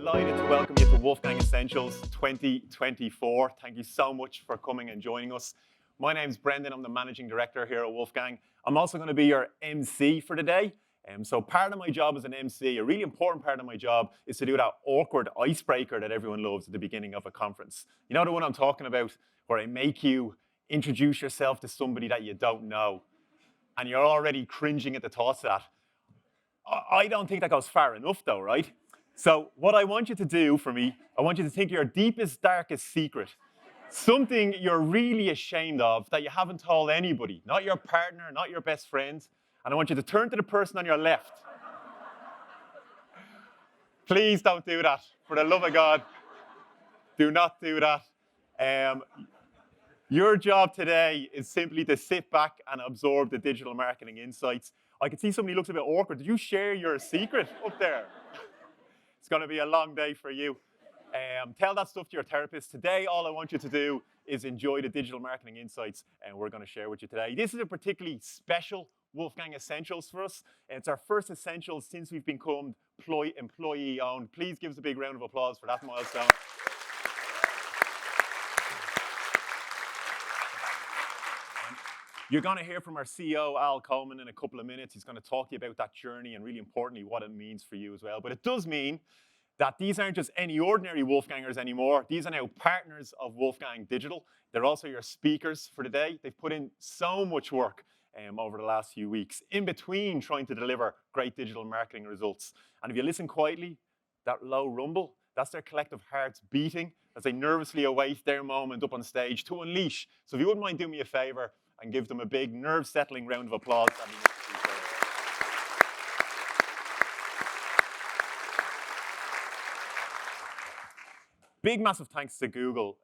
Delighted to welcome you to Wolfgang Essentials 2024. Thank you so much for coming and joining us. My name's Brendan. I'm the Managing Director here at Wolfgang. I'm also going to be your MC for today. So part of my job as an MC, a really important part of my job, is to do that awkward icebreaker that everyone loves at the beginning of a conference. You know the one I'm talking about, where I make you introduce yourself to somebody that you don't know, and you're already cringing at the thoughts of that. I don't think that goes far enough though, right? So what I want you to do for me, I want you to think your deepest, darkest secret, something you're really ashamed of that you haven't told anybody, not your partner, not your best friend, and I want you to turn to the person on your left. Please don't do that. For the love of God, do not do that. Your job today is simply to sit back and absorb the digital marketing insights. I can see somebody looks a bit awkward. Did you share your secret up there? It's going to be a long day for you. Tell that stuff to your therapist. Today, all I want you to do is enjoy the digital marketing insights we're going to share with you today. This is a particularly special Wolfgang Essentials for us. It's our first Essentials since we've become employee-owned. Please give us a big round of applause for that milestone. You're going to hear from our CEO, Al Coleman, in a couple of minutes. He's going to talk to you about that journey and really importantly, what it means for you as well. But it does mean that these aren't just any ordinary Wolfgangers anymore. These are now partners of Wolfgang Digital. They're also your speakers for today. They've put in so much work over the last few weeks, in between trying to deliver great digital marketing results. And if you listen quietly, that low rumble, that's their collective hearts beating as they nervously await their moment up on stage to unleash. So if you wouldn't mind doing me a favor, and give them a big, nerve-settling round of applause. Big, massive thanks to Google.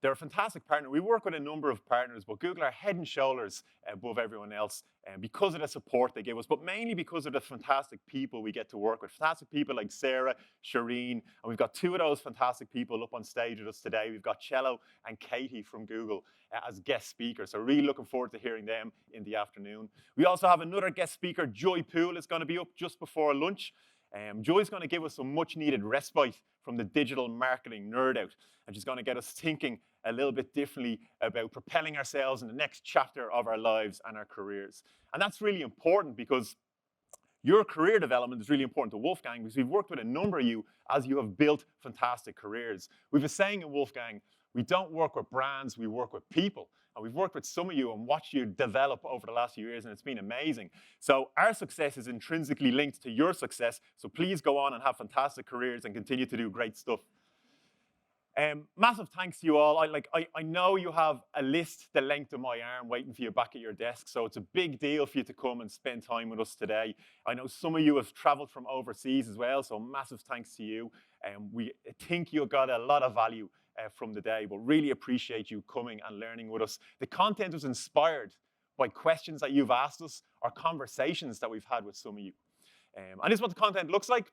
They're a fantastic partner. We work with a number of partners, but Google are head and shoulders above everyone else because of the support they give us, but mainly because of the fantastic people we get to work with. Fantastic people like Sarah, Ciaran, and we've got two of those fantastic people up on stage with us today. We've got Cello and Katie from Google as guest speakers. So really looking forward to hearing them in the afternoon. We also have another guest speaker, Joy Poole, is going to be up just before lunch. Joy's going to give us some much needed respite from the digital marketing nerd out. And she's going to get us thinking a little bit differently about propelling ourselves in the next chapter of our lives and our careers. And that's really important because your career development is really important to Wolfgang because we've worked with a number of you as you have built fantastic careers. We have a saying in Wolfgang, we don't work with brands, we work with people. And we've worked with some of you and watched you develop over the last few years, and it's been amazing. So our success is intrinsically linked to your success. So please go on and have fantastic careers and continue to do great stuff. Massive thanks to you all. I know you have a list the length of my arm waiting for you back at your desk, so it's a big deal for you to come and spend time with us today. I know some of you have traveled from overseas as well, so massive thanks to you. We think you got a lot of value from the day, but really appreciate you coming and learning with us. The content was inspired by questions that you've asked us or conversations that we've had with some of you. And this is what the content looks like.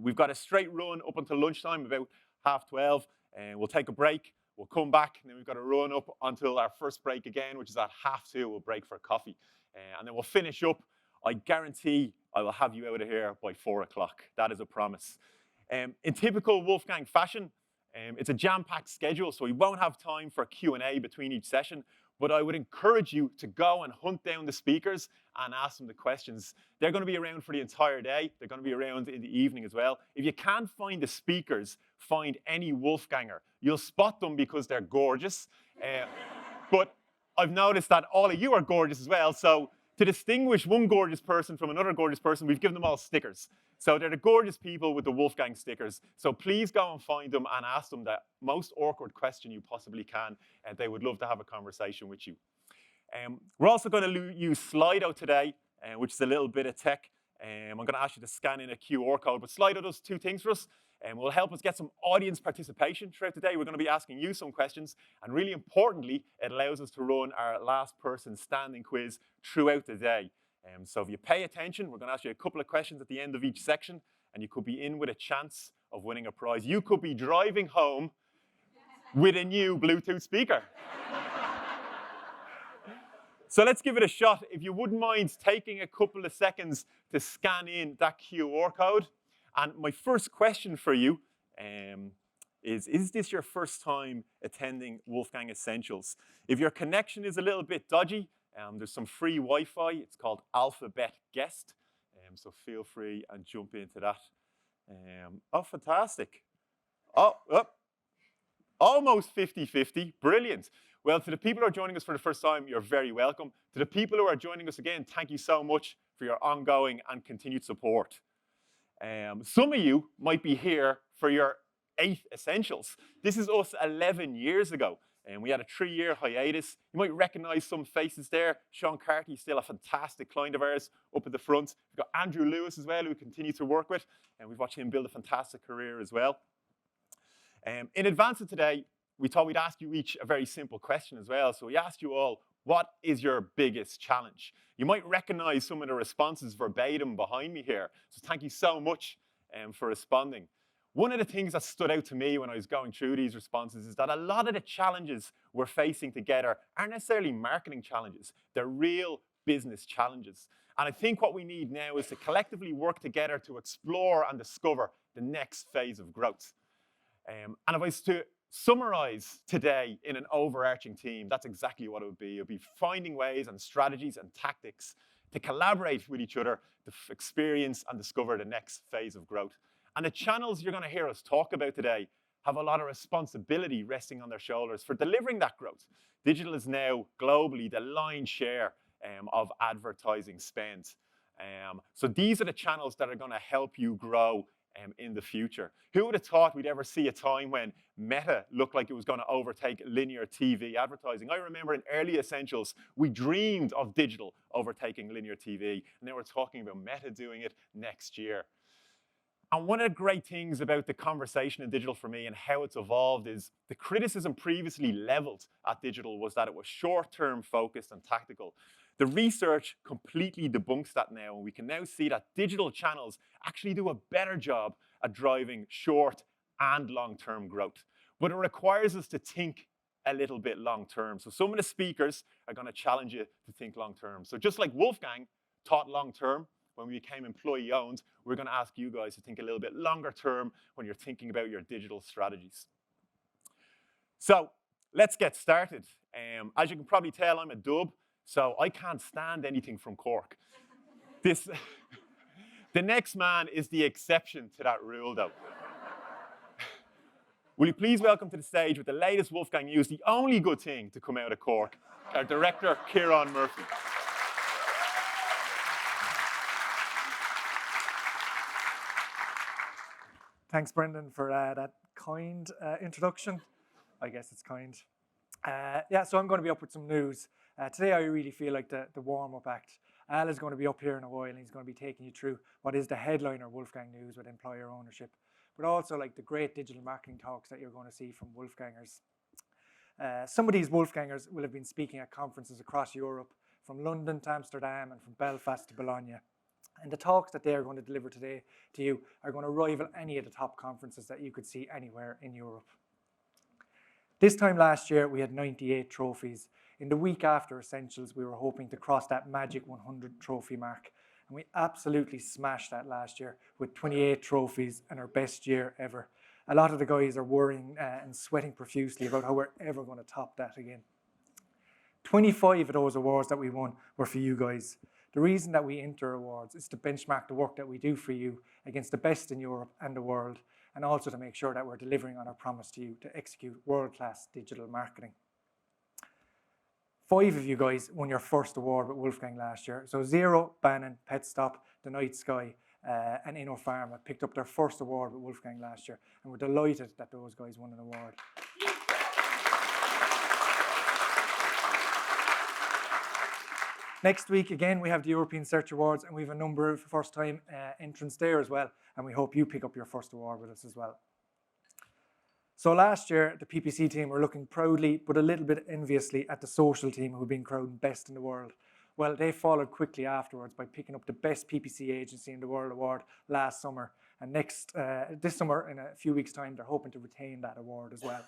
We've got a straight run up until lunchtime, about 12:30, and we'll take a break, we'll come back, and then we've got to run up until our first break again, which is at 2:30, we'll break for coffee. And then we'll finish up. I guarantee I will have you out of here by 4 o'clock. That is a promise. In typical Wolfgang fashion, it's a jam-packed schedule, so we won't have time for Q&A between each session, but I would encourage you to go and hunt down the speakers and ask them the questions. They're going to be around for the entire day. They're going to be around in the evening as well. If you can't find the speakers, find any Wolfganger. You'll spot them because they're gorgeous. But I've noticed that all of you are gorgeous as well, so to distinguish one gorgeous person from another gorgeous person, we've given them all stickers. So they're the gorgeous people with the Wolfgang stickers. So please go and find them and ask them the most awkward question you possibly can, and they would love to have a conversation with you. We're also going to use Slido today, which is a little bit of tech. I'm going to ask you to scan in a QR code, but Slido does two things for us. It will help us get some audience participation throughout the day. We're going to be asking you some questions, and really importantly, it allows us to run our last person standing quiz throughout the day. So if you pay attention, we're going to ask you a couple of questions at the end of each section, and you could be in with a chance of winning a prize. You could be driving home with a new Bluetooth speaker. So let's give it a shot. If you wouldn't mind taking a couple of seconds to scan in that QR code. And my first question for you is this your first time attending Wolfgang Essentials? If your connection is a little bit dodgy, there's some free Wi-Fi. It's called Alphabet Guest. So feel free and jump into that. Oh, fantastic. Oh, almost 50-50. Brilliant. Well, to the people who are joining us for the first time, you're very welcome. To the people who are joining us again, thank you so much for your ongoing and continued support. Some of you might be here for your 8th Essentials. This is us 11 years ago, and we had a 3-year hiatus. You might recognize some faces there. Sean Carty, still a fantastic client of ours up at the front. We've got Andrew Lewis as well, who we continue to work with, and we've watched him build a fantastic career as well. In advance of today, we thought we'd ask you each a very simple question as well. So we asked you all, what is your biggest challenge? You might recognize some of the responses verbatim behind me here. So thank you so much for responding. One of the things that stood out to me when I was going through these responses is that a lot of the challenges we're facing together aren't necessarily marketing challenges. They're real business challenges. And I think what we need now is to collectively work together to explore and discover the next phase of growth. And if I was to summarize today in an overarching theme, that's exactly what it would be. It would be finding ways and strategies and tactics to collaborate with each other to experience and discover the next phase of growth. And the channels you're going to hear us talk about today have a lot of responsibility resting on their shoulders for delivering that growth. Digital is now globally the lion's share of advertising spend. So these are the channels that are going to help you grow in the future. Who would have thought we'd ever see a time when Meta looked like it was going to overtake linear TV advertising? I remember in early Essentials, we dreamed of digital overtaking linear TV, and now we're talking about Meta doing it next year. And one of the great things about the conversation in digital for me and how it's evolved is the criticism previously leveled at digital was that it was short-term focused and tactical. The research completely debunks that now, and we can now see that digital channels actually do a better job at driving short and long-term growth. But it requires us to think a little bit long-term. So some of the speakers are going to challenge you to think long-term. So just like Wolfgang thought long-term when we became employee-owned, we're going to ask you guys to think a little bit longer-term when you're thinking about your digital strategies. So let's get started. As you can probably tell, I'm a dub. So I can't stand anything from Cork. The next man is the exception to that rule, though. Will you please welcome to the stage with the latest Wolfgang news, the only good thing to come out of Cork, our director, Ciaran Murphy. Thanks, Brendan, for that kind introduction. I guess it's kind. Yeah, so I'm going to be up with some news. Today I really feel like the warm-up act. Al is going to be up here in a while and he's going to be taking you through what is the headliner Wolfgang news with employer ownership, but also like the great digital marketing talks that you're going to see from Wolfgangers. Some of these Wolfgangers will have been speaking at conferences across Europe, from London to Amsterdam and from Belfast to Bologna. And the talks that they are going to deliver today to you are going to rival any of the top conferences that you could see anywhere in Europe. This time last year, we had 98 trophies. In the week after Essentials, we were hoping to cross that magic 100 trophy mark. And we absolutely smashed that last year with 28 trophies and our best year ever. A lot of the guys are worrying and sweating profusely about how we're ever going to top that again. 25 of those awards that we won were for you guys. The reason that we enter awards is to benchmark the work that we do for you against the best in Europe and the world, and also to make sure that we're delivering on our promise to you to execute world-class digital marketing. 5 of you guys won your first award with Wolfgang last year. So Zero, Bannon, Pet Stop, The Night Sky, and InnoPharma picked up their first award with Wolfgang last year, and we're delighted that those guys won an award. Next week, again, we have the European Search Awards, and we have a number of first-time entrants there as well, and we hope you pick up your first award with us as well. So last year, the PPC team were looking proudly, but a little bit enviously, at the social team who've been crowned best in the world. Well, they followed quickly afterwards by picking up the Best PPC Agency in the World award last summer, and this summer, in a few weeks' time, they're hoping to retain that award as well.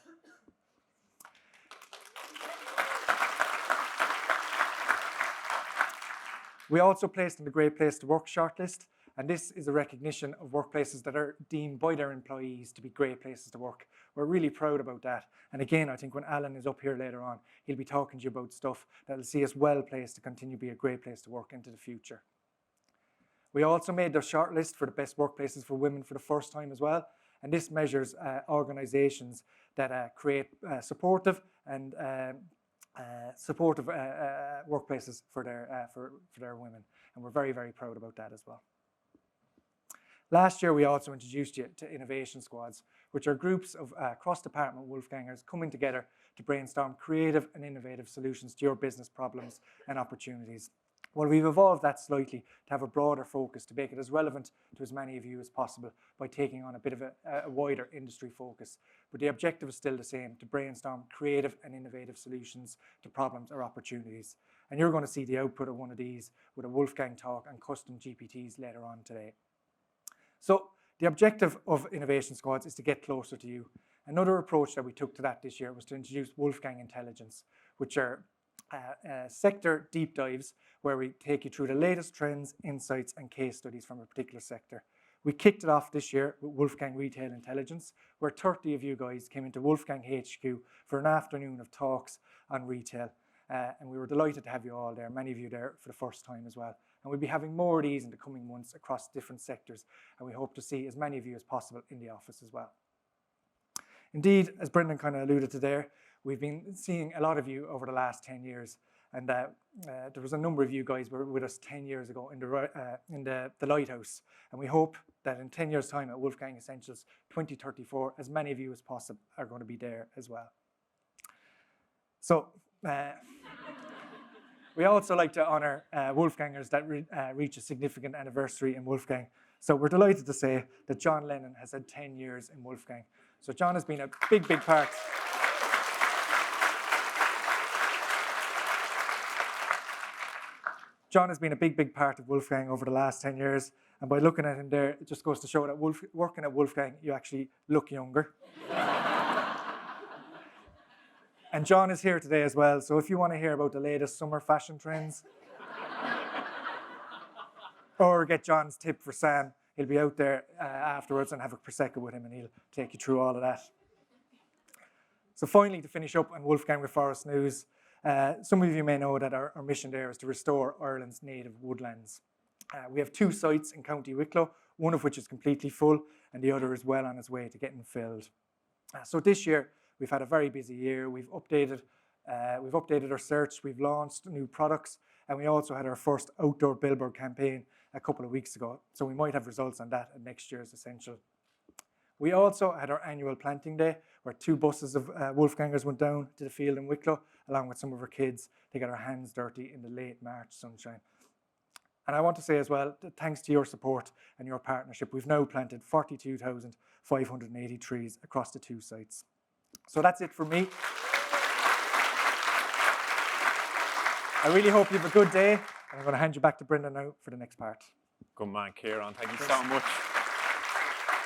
We also placed in the Great Place to Work shortlist, And this is a recognition of workplaces that are deemed by their employees to be great places to work. We're really proud about that. And again, I think when Alan is up here later on, he'll be talking to you about stuff that'll see us well placed to continue to be a great place to work into the future. We also made the shortlist for the best workplaces for women for the first time as well. And this measures organisations that create supportive and supportive workplaces for their women. And we're very, very proud about that as well. Last year, we also introduced you to innovation squads, which are groups of cross-department Wolfgangers coming together to brainstorm creative and innovative solutions to your business problems and opportunities. Well, we've evolved that slightly to have a broader focus to make it as relevant to as many of you as possible by taking on a bit of a wider industry focus. But the objective is still the same, to brainstorm creative and innovative solutions to problems or opportunities. And you're going to see the output of one of these with a Wolfgang talk and custom GPTs later on today. So the objective of innovation squads is to get closer to you. Another approach that we took to that this year was to introduce Wolfgang Intelligence, which are sector deep dives where we take you through the latest trends, insights, and case studies from a particular sector. We kicked it off this year with Wolfgang Retail Intelligence, where 30 of you guys came into Wolfgang HQ for an afternoon of talks on retail. And we were delighted to have you all there, many of you there for the first time as well. And we'll be having more of these in the coming months across different sectors, and we hope to see as many of you as possible in the office as well. Indeed, as Brendan kind of alluded to there, we've been seeing a lot of you over the last 10 years, and there was a number of you guys were with us 10 years ago in the Lighthouse, and we hope that in 10 years' time at Wolfgang Essentials 2034, as many of you as possible are going to be there as well. So, we also like to honour Wolfgangers that reach a significant anniversary in Wolfgang. So we're delighted to say that John Lennon has had 10 years in Wolfgang. So John has been a big, big part. John has been a big, big part of Wolfgang over the last 10 years. And by looking at him there, it just goes to show that working at Wolfgang, you actually look younger. And John is here today as well, so if you want to hear about the latest summer fashion trends, or get John's tip for Sam, he'll be out there afterwards and have a Prosecco with him and he'll take you through all of that. So finally, to finish up on Wolfgang with Forest News, some of you may know that our mission there is to restore Ireland's native woodlands. We have 2 sites in County Wicklow, one of which is completely full and the other is well on its way to getting filled. So this year, we've had a very busy year. We've updated our search, we've launched new products, and we also had our first outdoor billboard campaign a couple of weeks ago. So we might have results on that at next year's Essential. We also had our annual planting day, where 2 buses of Wolfgangers went down to the field in Wicklow, along with some of our kids, to get our hands dirty in the late March sunshine. And I want to say as well, that thanks to your support and your partnership, we've now planted 42,580 trees across the 2 sites. So that's it for me. I really hope you have a good day, and I'm going to hand you back to Brendan now for the next part. Good man, Ciaran. Thank you so much.